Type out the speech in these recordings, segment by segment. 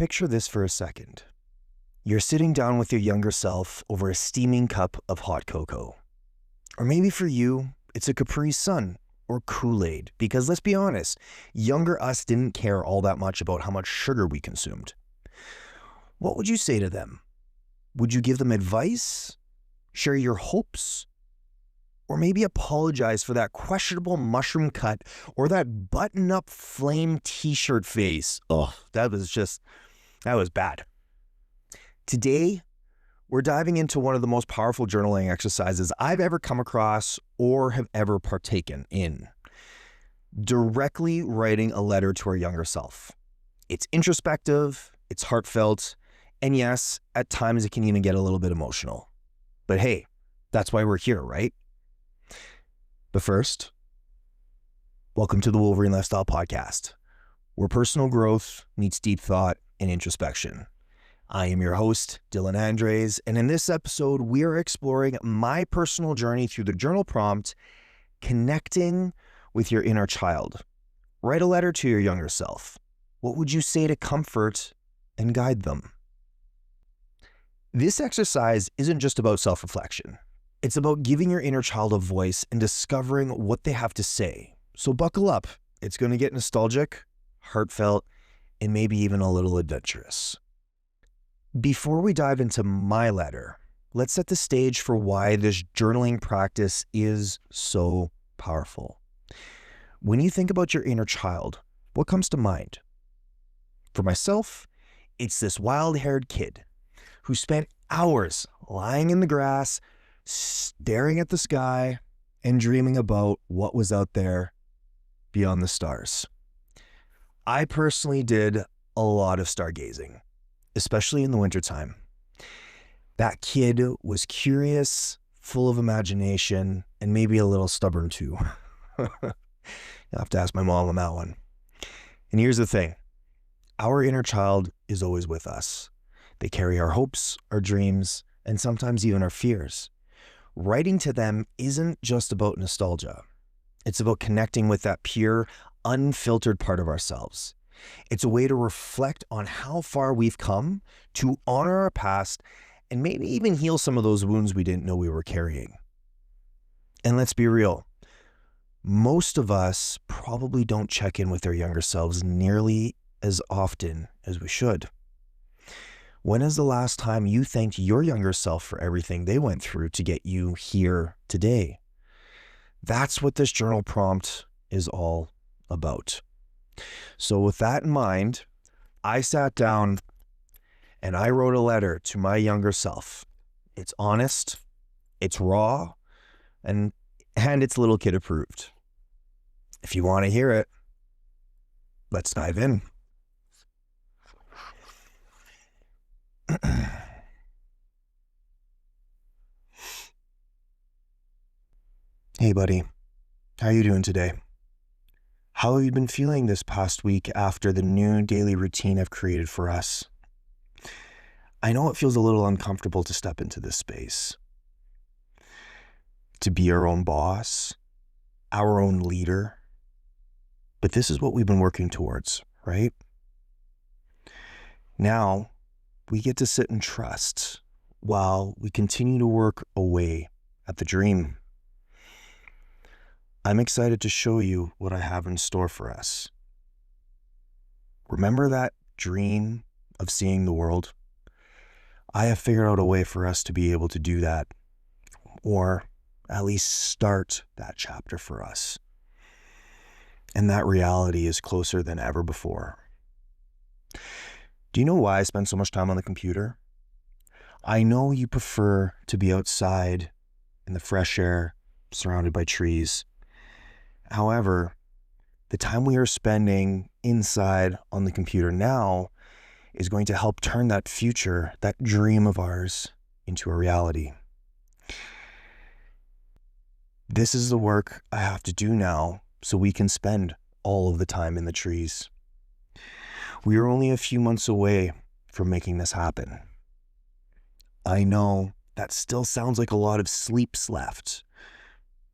Picture this for a second. You're sitting down with your younger self over a steaming cup of hot cocoa. Or maybe for you, it's a Capri Sun or Kool-Aid, because let's be honest, younger us didn't care all that much about how much sugar we consumed. What would you say to them? Would you give them advice? Share your hopes? Or maybe apologize for that questionable mushroom cut or that button-up flame t-shirt face? Oh, that was bad. Today, we're diving into one of the most powerful journaling exercises I've ever come across or have ever partaken in. Directly writing a letter to our younger self. It's introspective, it's heartfelt, and yes, at times it can even get a little bit emotional. But hey, that's why we're here, right? But first, welcome to the Wolverine Lifestyle Podcast, where personal growth meets deep thought and introspection. I am your host, Dylan Andres, and in this episode, we are exploring my personal journey through the journal prompt, connecting with your inner child. Write a letter to your younger self. What would you say to comfort and guide them? This exercise isn't just about self-reflection. It's about giving your inner child a voice and discovering what they have to say. So buckle up. It's going to get nostalgic, heartfelt, and maybe even a little adventurous. Before we dive into my letter, let's set the stage for why this journaling practice is so powerful. When you think about your inner child, what comes to mind? For myself, it's this wild-haired kid who spent hours lying in the grass, staring at the sky, and dreaming about what was out there beyond the stars. I personally did a lot of stargazing, especially in the wintertime. That kid was curious, full of imagination, and maybe a little stubborn too. You'll have to ask my mom on that one. And here's the thing. Our inner child is always with us. They carry our hopes, our dreams, and sometimes even our fears. Writing to them isn't just about nostalgia. It's about connecting with that pure, unfiltered part of ourselves. It's a way to reflect on how far we've come, to honor our past, and maybe even heal some of those wounds we didn't know we were carrying. And let's be real. Most of us probably don't check in with our younger selves nearly as often as we should. When is the last time you thanked your younger self for everything they went through to get you here today? That's what this journal prompt is all about. So with that in mind, I sat down and I wrote a letter to my younger self. It's honest, it's raw, and it's little kid approved. If you want to hear it, let's dive in. Hey buddy, how you doing today? How have you been feeling this past week after the new daily routine I've created for us? I know it feels a little uncomfortable to step into this space. To be our own boss, our own leader. But this is what we've been working towards, right? Now, we get to sit and trust while we continue to work away at the dream. I'm excited to show you what I have in store for us. Remember that dream of seeing the world? I have figured out a way for us to be able to do that, or at least start that chapter for us. And that reality is closer than ever before. Do you know why I spend so much time on the computer? I know you prefer to be outside in the fresh air, surrounded by trees. However, the time we are spending inside on the computer now is going to help turn that future, that dream of ours, into a reality. This is the work I have to do now so we can spend all of the time in the trees. We are only a few months away from making this happen. I know that still sounds like a lot of sleeps left,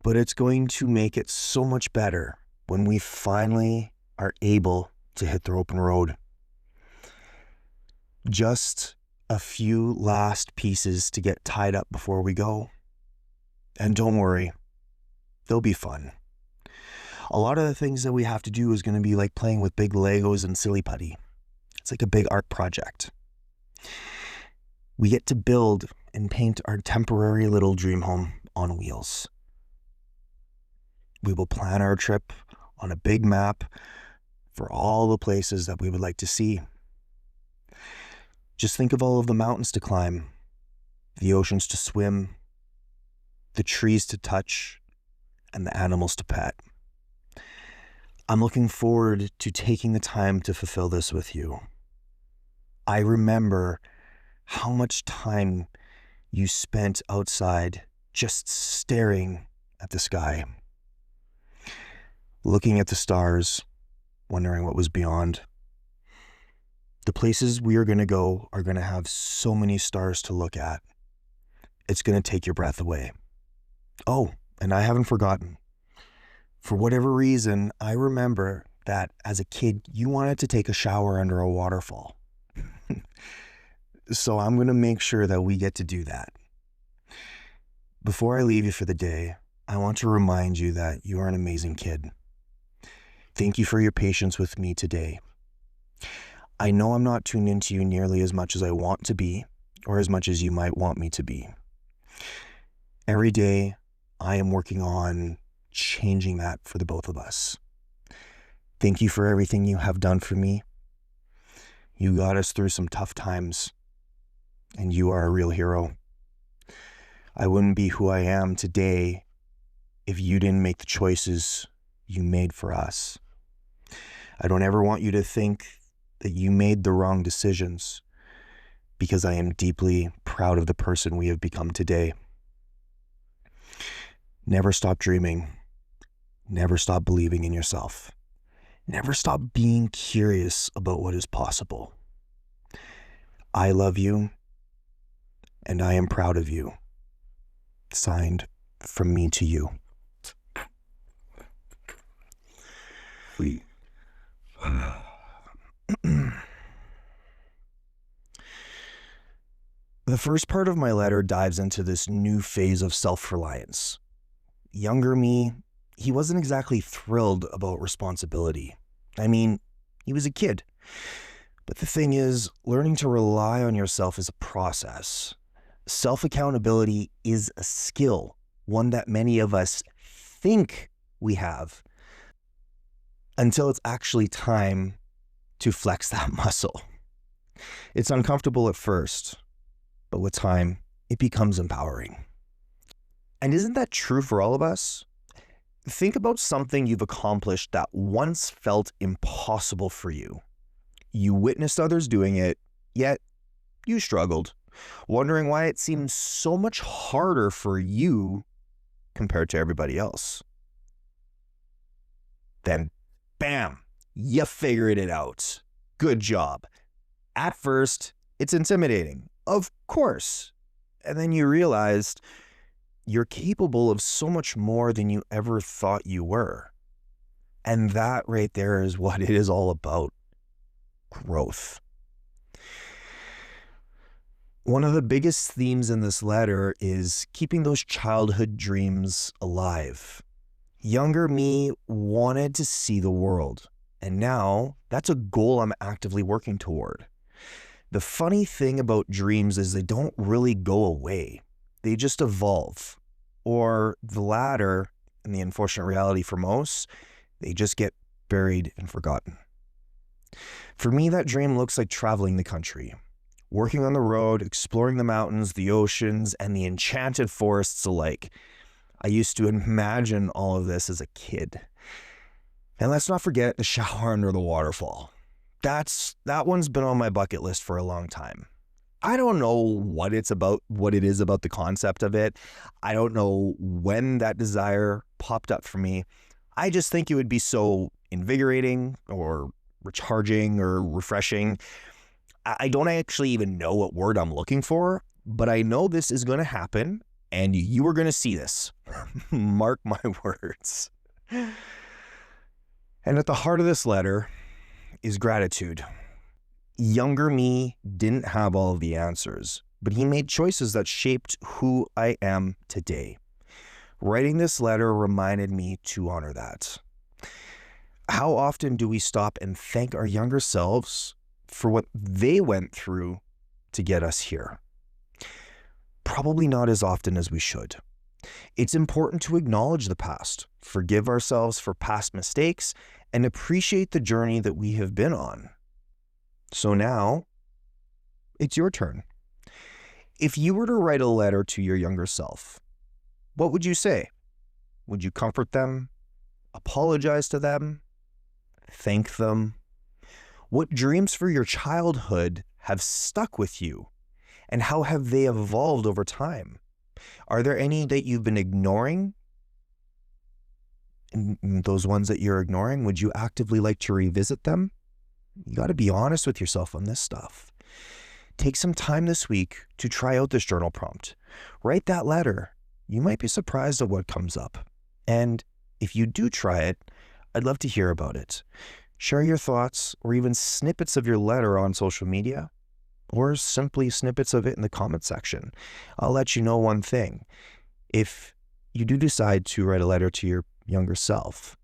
but it's going to make it so much better when we finally are able to hit the open road. Just a few last pieces to get tied up before we go. And don't worry, they'll be fun. A lot of the things that we have to do is going to be like playing with big Legos and silly putty. It's like a big art project. We get to build and paint our temporary little dream home on wheels. We will plan our trip on a big map for all the places that we would like to see. Just think of all of the mountains to climb, the oceans to swim, the trees to touch, and the animals to pet. I'm looking forward to taking the time to fulfill this with you. I remember how much time you spent outside just staring at the sky, looking at the stars, wondering what was beyond. The places we are going to go are going to have so many stars to look at. It's going to take your breath away. Oh, and I haven't forgotten. For whatever reason, I remember that as a kid, you wanted to take a shower under a waterfall. So I'm going to make sure that we get to do that. Before I leave you for the day, I want to remind you that you are an amazing kid. Thank you for your patience with me today. I know I'm not tuned into you nearly as much as I want to be, or as much as you might want me to be. Every day, I am working on changing that for the both of us. Thank you for everything you have done for me. You got us through some tough times, and you are a real hero. I wouldn't be who I am today if you didn't make the choices you made for us. I don't ever want you to think that you made the wrong decisions, because I am deeply proud of the person we have become today. Never stop dreaming. Never stop believing in yourself. Never stop being curious about what is possible. I love you, and I am proud of you. Signed, from me to you. The first part of my letter dives into this new phase of self-reliance. Younger me, he wasn't exactly thrilled about responsibility. I mean, he was a kid. But the thing is, learning to rely on yourself is a process. Self-accountability is a skill, one that many of us think we have, until it's actually time to flex that muscle. It's uncomfortable at first, but with time, it becomes empowering. And isn't that true for all of us? Think about something you've accomplished that once felt impossible for you. You witnessed others doing it, yet you struggled, wondering why it seemed so much harder for you compared to everybody else. Then, bam, you figured it out. Good job. At first, it's intimidating, of course. And then you realized you're capable of so much more than you ever thought you were. And that right there is what it is all about. Growth. One of the biggest themes in this letter is keeping those childhood dreams alive. Younger me wanted to see the world, and now that's a goal I'm actively working toward. The funny thing about dreams is they don't really go away. They just evolve. Or the latter, and the unfortunate reality for most, they just get buried and forgotten. For me, that dream looks like traveling the country, working on the road, exploring the mountains, the oceans, and the enchanted forests alike. I used to imagine all of this as a kid. And let's not forget the shower under the waterfall. That one's been on my bucket list for a long time. I don't know what it is about the concept of it. I don't know when that desire popped up for me. I just think it would be so invigorating or recharging or refreshing. I don't actually even know what word I'm looking for, but I know this is going to happen, and you are going to see this. Mark my words. And at the heart of this letter is gratitude. Younger me didn't have all of the answers, but he made choices that shaped who I am today. Writing this letter reminded me to honor that. How often do we stop and thank our younger selves for what they went through to get us here? Probably not as often as we should. It's important to acknowledge the past, forgive ourselves for past mistakes, and appreciate the journey that we have been on. So now, it's your turn. If you were to write a letter to your younger self, what would you say? Would you comfort them? Apologize to them? Thank them? What dreams for your childhood have stuck with you? And how have they evolved over time? Are there any that you've been ignoring? And those ones that you're ignoring, would you actively like to revisit them? You got to be honest with yourself on this stuff. Take some time this week to try out this journal prompt. Write that letter. You might be surprised at what comes up. And if you do try it, I'd love to hear about it. Share your thoughts or even snippets of your letter on social media, or simply snippets of it in the comment section. I'll let you know one thing. If you do decide to write a letter to your younger self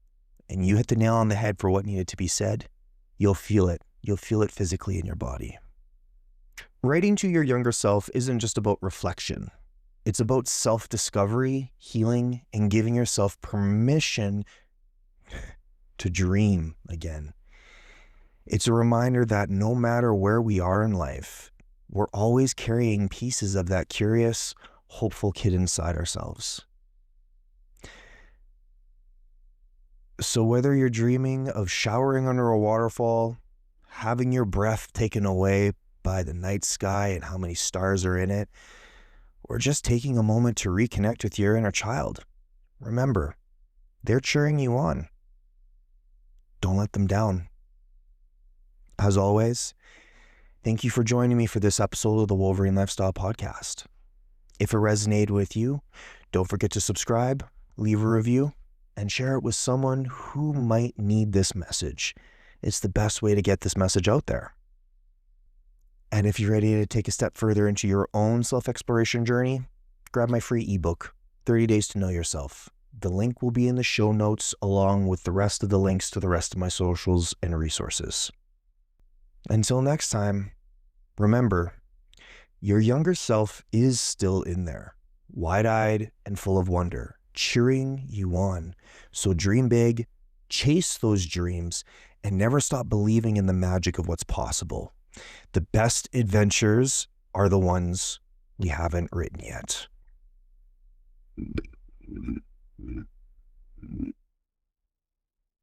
and you hit the nail on the head for what needed to be said, you'll feel it. You'll feel it physically in your body. Writing to your younger self isn't just about reflection. It's about self-discovery, healing, and giving yourself permission to dream again. It's a reminder that no matter where we are in life, we're always carrying pieces of that curious, hopeful kid inside ourselves. So whether you're dreaming of showering under a waterfall, having your breath taken away by the night sky and how many stars are in it, or just taking a moment to reconnect with your inner child, remember, they're cheering you on. Don't let them down. As always, thank you for joining me for this episode of the Wolverine Lifestyle Podcast. If it resonated with you, don't forget to subscribe, leave a review, and share it with someone who might need this message. It's the best way to get this message out there. And if you're ready to take a step further into your own self-exploration journey, grab my free ebook, 30 Days to Know Yourself. The link will be in the show notes along with the rest of the links to the rest of my socials and resources. Until next time, remember, your younger self is still in there, wide-eyed and full of wonder, cheering you on. So dream big, chase those dreams, and never stop believing in the magic of what's possible. The best adventures are the ones we haven't written yet.